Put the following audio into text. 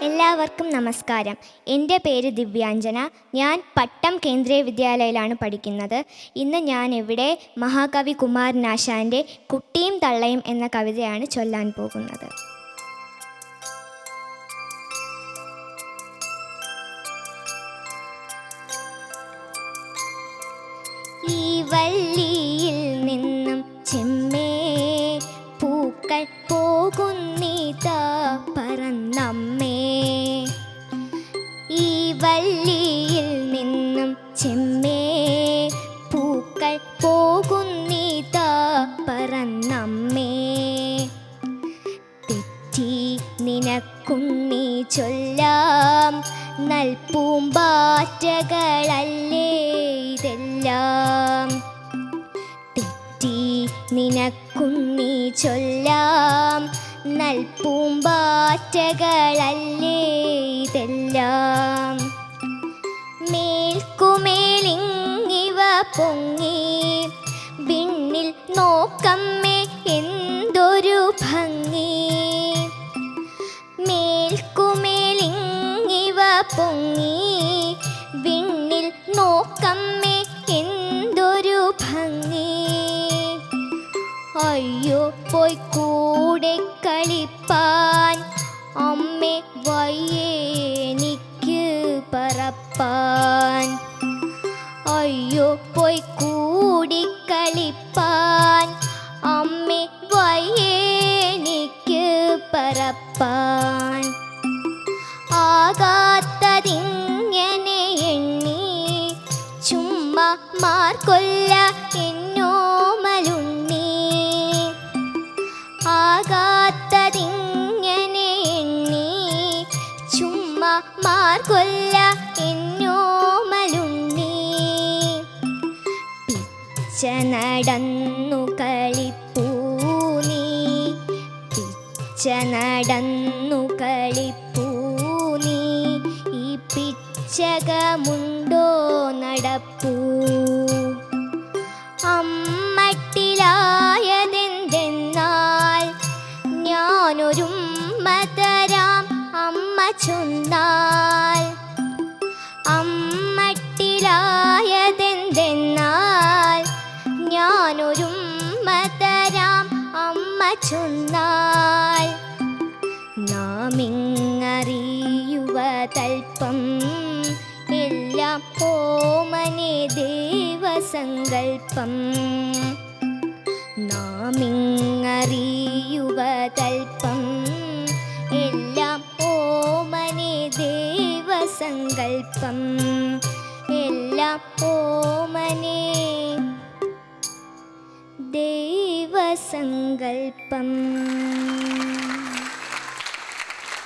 എല്ലാവർക്കും നമസ്കാരം. എൻ്റെ പേര് ദിവ്യാഞ്ജന. ഞാൻ പട്ടം കേന്ദ്രീയ വിദ്യാലയയിലാണ് പഠിക്കുന്നത്. ഇന്ന് ഞാൻ ഇവിടെ മഹാകവി കുമാരനാശാൻ്റെ കുട്ടിയും തള്ളയും എന്ന കവിതയാണ് ചൊല്ലാൻ പോകുന്നത്. ഈ വള്ളിയിൽ നിന്നും ചെമ്മേ പൂക്കൾ പോകുന്നീതാ പറന്നമ്മേ. ഈ വള്ളിയിൽ നിന്നും ചെമ്മേ പൂക്കൾ പോകുന്നീതാ പറന്നമ്മേ. തെറ്റി നിനക്കുണ്ണി ചൊല്ലാം നൽപൂമ്പാറ്റകളല്ലേ ഇതെല്ലാം. തെറ്റി നിനക്കുണ്ണി ചൊല്ലാം നൽപൂമ്പാറ്റകളല്ലേ ഇതെല്ലാം. മേൽക്കുമേലിങ്ങിവ പൊങ്ങി വിണ്ണിൽ നോക്കമ്മേ എന്തൊരു ഭംഗി. മേൽക്കുമേലിങ്ങിവ പൊങ്ങി വിണ്ണിൽ നോക്കമ്മേ എന്തൊരു ഭംഗി. അയ്യോ പോയി കൂടെ കളിപ്പാൻ അമ്മേ വയ്യേ എനിക്ക് പറപ്പാൻ. അയ്യോ പോയി കൂടി കളിപ്പാൻ അമ്മേ വയ്യേ എനിക്ക് പറപ്പാൻ. ആകാത്തതിങ്ങനെ എണ്ണി ചുമ്മാ മാർക്കൊല്ല എന്നോമലുണ്ണി. ആകാത്തതിങ്ങനെ എണ്ണി ചുമ്മാ മാർക്കൊല്ല എന്നോമലുണ്ണി. പിച്ച നടന്നു കളിപ്പൂ നീ, പിച്ച നടന്നു കളിപ്പൂ നീ. ഈ പിച്ചകമുണ്ടോ നടപ്പൂ. അമ്മട്ടിലായതെന്തെന്നാൽ ഞാനൊരുമ്മ തരാം അമ്മ ചൊന്നാൽ. അമ്മട്ടിലായതെന്തെന്നാൽ ഞാനൊരുമ്മ തരാം അമ്മ ചൊന്നാൽ. നാമിങ്ങറിയുവതൽപ്പം എല്ലാം ഓമനെ ദേവസങ്കൽപ്പം. നാമിങ്ങറിയുവതൽപ്പം എല്ലാം ഓമനെ ദേവസങ്കൽപ്പം. എല്ലാം ഓമനെ ദേവസങ്കൽപ്പം.